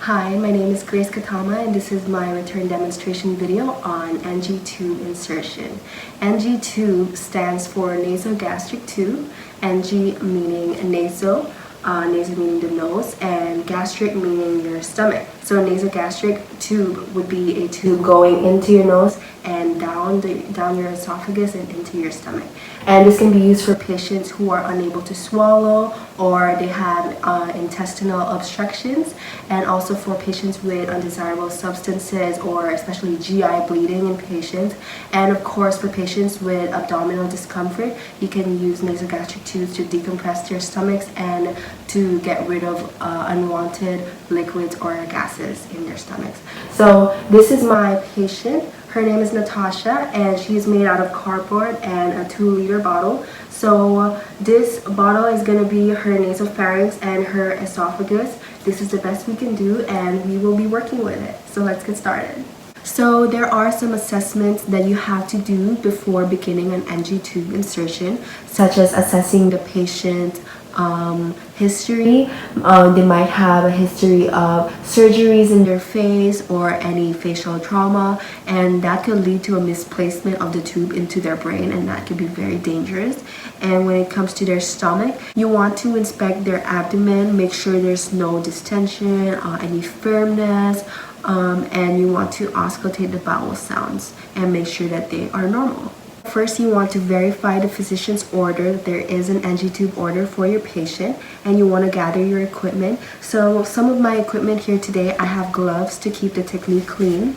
Hi, my name is Grace Katama and this is my return demonstration video on NG tube insertion. NG tube stands for nasogastric tube, NG meaning nasal, nasal meaning the nose, and gastric meaning your stomach. So a nasogastric tube would be a tube going into your nose and down your esophagus and into your stomach. And this can be used for patients who are unable to swallow or they have intestinal obstructions, and also for patients with undesirable substances or especially GI bleeding in patients. And of course for patients with abdominal discomfort, you can use nasogastric tubes to decompress their stomachs and to get rid of unwanted liquids or gases in their stomachs. So this is my patient. Her name is Natasha and she's made out of cardboard and a 2-liter bottle. So this bottle is going to be her nasopharynx and her esophagus. This is the best we can do and we will be working with it. So let's get started. So there are some assessments that you have to do before beginning an NG tube insertion, such as assessing the patient history. They might have a history of surgeries in their face or any facial trauma, and that could lead to a misplacement of the tube into their brain, and that could be very dangerous. And when it comes to their stomach, you want to inspect their abdomen, make sure there's no distension, any firmness, and you want to auscultate the bowel sounds and make sure that they are normal. First, you want to verify the physician's order that there is an NG tube order for your patient, and you want to gather your equipment. So some of my equipment here today, I have gloves to keep the technique clean,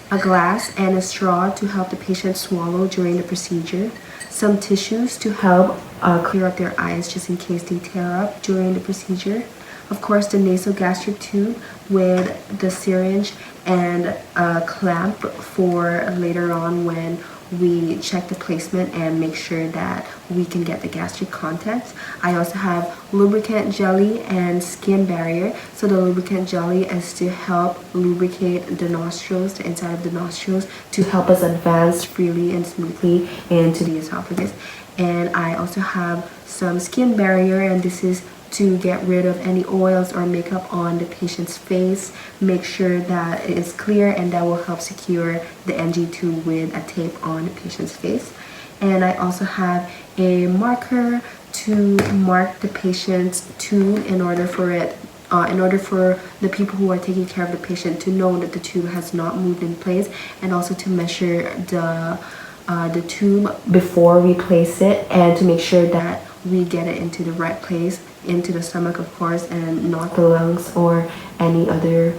a glass and a straw to help the patient swallow during the procedure, some tissues to help clear up their eyes just in case they tear up during the procedure. Of course, the nasogastric tube with the syringe and a clamp for later on when we check the placement and make sure that we can get the gastric contents. I also have lubricant jelly and skin barrier. So the lubricant jelly is to help lubricate the nostrils, the inside of the nostrils, to help us advance freely and smoothly into the esophagus. And I also have some skin barrier, and this is to get rid of any oils or makeup on the patient's face. Make sure that it is clear, and that will help secure the NG tube with a tape on the patient's face. And I also have a marker to mark the patient's tube in order for the people who are taking care of the patient to know that the tube has not moved in place, and also to measure the tube before we place it and to make sure that we get it into the right place, into the stomach of course, and not the lungs or any other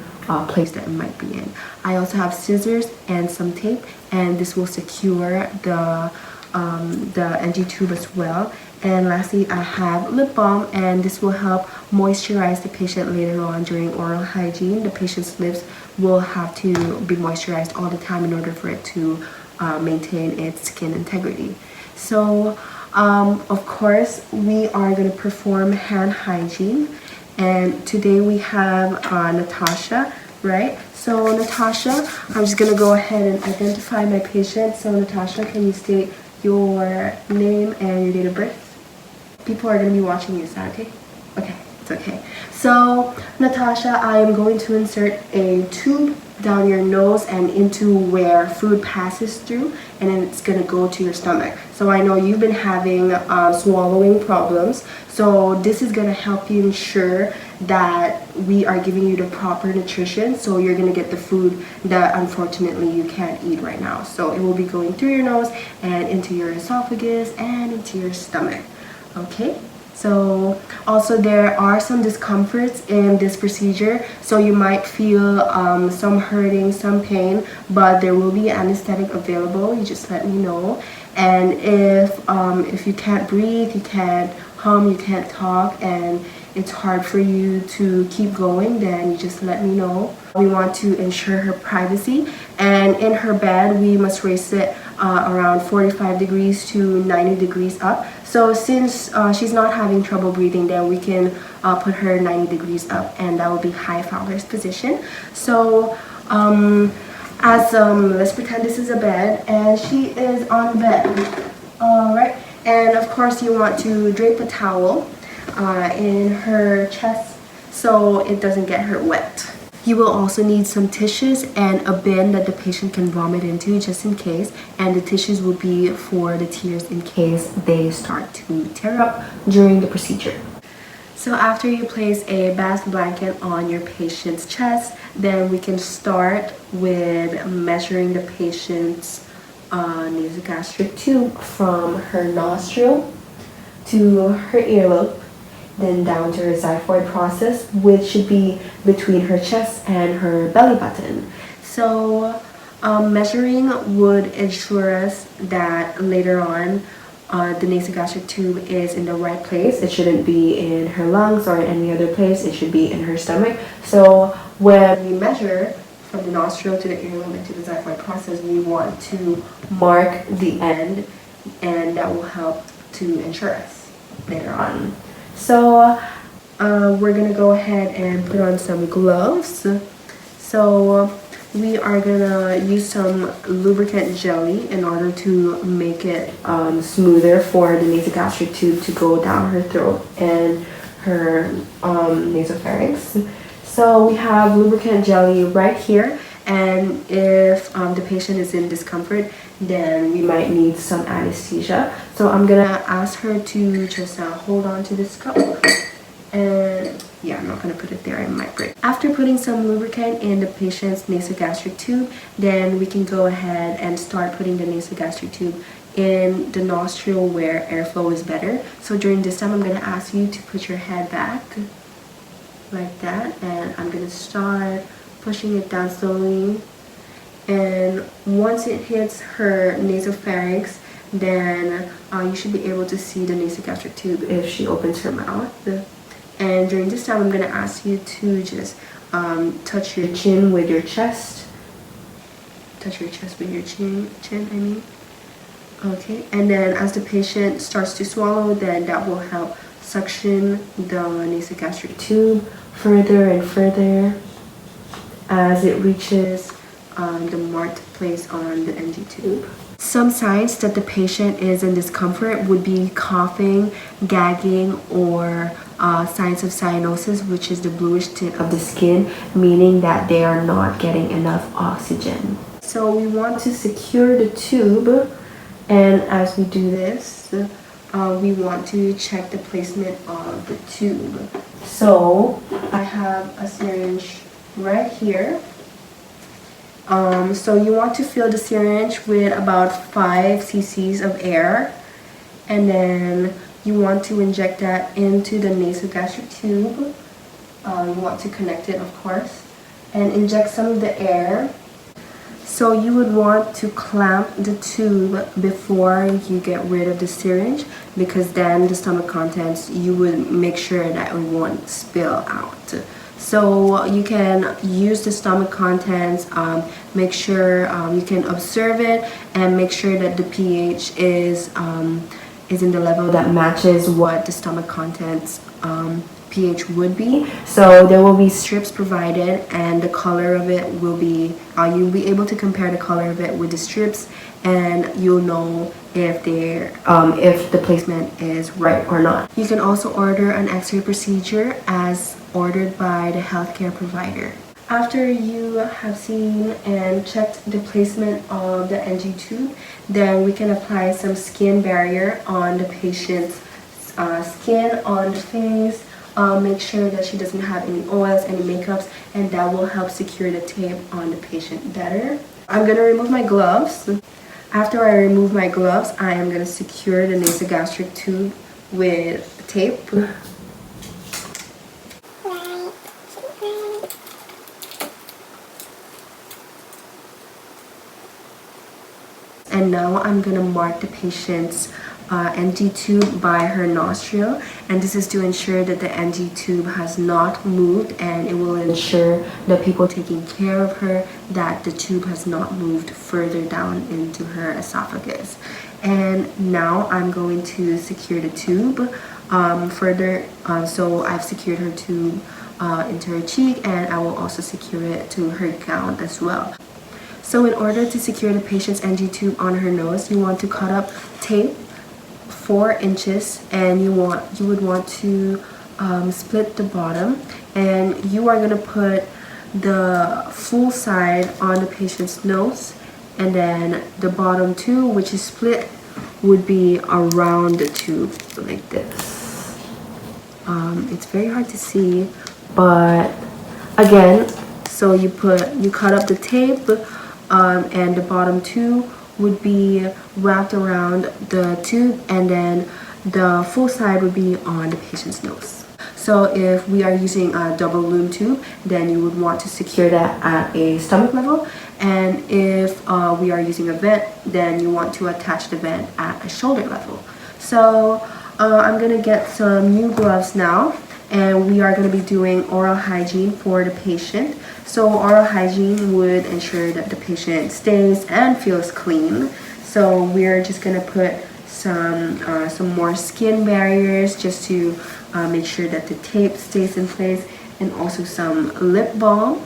place that it might be in. I also have scissors and some tape, and this will secure the NG tube as well. And lastly, I have lip balm, and this will help moisturize the patient later on during oral hygiene. The patient's lips will have to be moisturized all the time in order for it to maintain its skin integrity. So of course, we are going to perform hand hygiene, and today we have Natasha, right? So Natasha, I'm just going to go ahead and identify my patient. So Natasha, can you state your name and your date of birth? People are going to be watching you, is that okay? Okay, it's okay. So Natasha, I am going to insert a tube down your nose and into where food passes through, and then it's going to go to your stomach. So I know you've been having swallowing problems, so this is going to help you ensure that we are giving you the proper nutrition, so you're going to get the food that unfortunately you can't eat right now. So it will be going through your nose and into your esophagus and into your stomach. Okay? So also there are some discomforts in this procedure, so you might feel some hurting, some pain, but there will be anesthetic available. You just let me know. And if you can't breathe, you can't hum, you can't talk, and it's hard for you to keep going, then you just let me know. We want to ensure her privacy, and in her bed we must raise it around 45 degrees to 90 degrees up. So since she's not having trouble breathing, then we can put her 90 degrees up, and that will be high Fowler's position. So let's pretend this is a bed and she is on the bed. Alright, and of course you want to drape a towel in her chest so it doesn't get her wet. You will also need some tissues and a bin that the patient can vomit into just in case, and the tissues will be for the tears in case they start to tear up during the procedure. So after you place a bath blanket on your patient's chest, then we can start with measuring the patient's nasogastric tube from her nostril to her earlobe, then down to her xiphoid process, which should be between her chest and her belly button. So measuring would ensure us that later on the nasogastric tube is in the right place. It shouldn't be in her lungs or in any other place. It should be in her stomach. So when we measure from the nostril to the earlobe and to the xiphoid process, we want to mark the end, and that will help to ensure us later on. So we're gonna go ahead and put on some gloves. So we are gonna use some lubricant jelly in order to make it smoother for the nasogastric tube to go down her throat and her nasopharynx. So we have lubricant jelly right here, and if the patient is in discomfort, then we might need some anesthesia. So I'm gonna ask her to just hold on to this cup, and yeah, I'm not gonna put it there, it might break. After putting some lubricant in the patient's nasogastric tube, then we can go ahead and start putting the nasogastric tube in the nostril where airflow is better. So during this time, I'm gonna ask you to put your head back like that, and I'm gonna start pushing it down slowly, and once it hits her nasopharynx, then you should be able to see the nasogastric tube if she opens her mouth. And during this time, I'm gonna ask you to just touch your chin with your chest. Touch your chest with your chin, I mean. Okay, and then as the patient starts to swallow, then that will help suction the nasogastric tube further and further as it reaches the marked place on the NG tube. Some signs that the patient is in discomfort would be coughing, gagging, or signs of cyanosis, which is the bluish tint of the skin, meaning that they are not getting enough oxygen. So we want to secure the tube, and as we do this, we want to check the placement of the tube. So I have a syringe right here. So you want to fill the syringe with about 5 cc's of air, and then you want to inject that into the nasogastric tube. You want to connect it, of course, and inject some of the air. So you would want to clamp the tube before you get rid of the syringe, because then the stomach contents, you would make sure that it won't spill out. So you can use the stomach contents, make sure you can observe it and make sure that the pH is in the level that matches what the stomach contents pH would be. So there will be strips provided, and the color of it will be, you'll be able to compare the color of it with the strips, and you'll know if the placement is right or not. You can also order an X-ray procedure as ordered by the healthcare provider. After you have seen and checked the placement of the NG tube, then we can apply some skin barrier on the patient's skin, on the face. Make sure that she doesn't have any oils, any makeups, and that will help secure the tape on the patient better. I'm gonna remove my gloves. After I remove my gloves, I am gonna secure the nasogastric tube with tape. And now I'm gonna mark the patient's NG tube by her nostril, and this is to ensure that the NG tube has not moved, and it will ensure the people taking care of her that the tube has not moved further down into her esophagus. And now I'm going to secure the tube further. So I've secured her tube into her cheek, and I will also secure it to her gown as well. So in order to secure the patient's NG tube on her nose, you want to cut up tape 4 inches, and you would want to split the bottom, and you are going to put the full side on the patient's nose, and then the bottom two, which is split, would be around the tube like this. It's very hard to see, but again, so you cut up the tape, and the bottom two would be wrapped around the tube, and then the full side would be on the patient's nose. So if we are using a double loom tube, then you would want to secure that at a stomach level. And if we are using a vent, then you want to attach the vent at a shoulder level. So I'm gonna get some new gloves now, and we are gonna be doing oral hygiene for the patient. So oral hygiene would ensure that the patient stays and feels clean. So we're just gonna put some more skin barriers just to make sure that the tape stays in place, and also some lip balm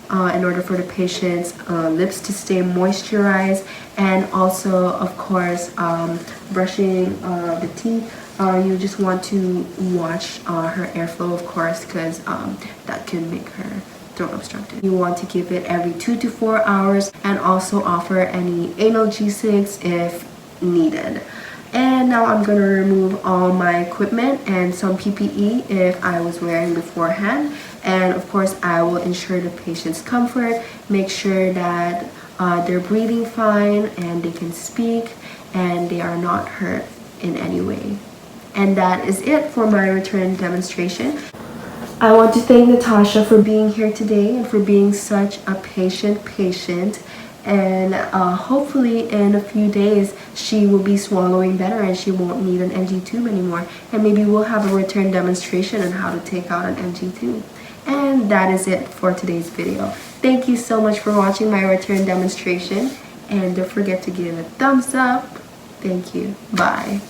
in order for the patient's lips to stay moisturized, and also of course brushing the teeth. You just want to watch her airflow, of course, because that can make her throat obstructed. You want to give it every 2 to 4 hours, and also offer any analgesics if needed. And now I'm going to remove all my equipment and some PPE if I was wearing beforehand. And of course, I will ensure the patient's comfort, make sure that they're breathing fine and they can speak and they are not hurt in any way. And that is it for my return demonstration. I want to thank Natasha for being here today and for being such a patient, and hopefully in a few days she will be swallowing better and she won't need an NG tube anymore, and maybe we'll have a return demonstration on how to take out an NG tube. And that is it for today's video. Thank you so much for watching my return demonstration, and don't forget to give it a thumbs up. Thank you. Bye.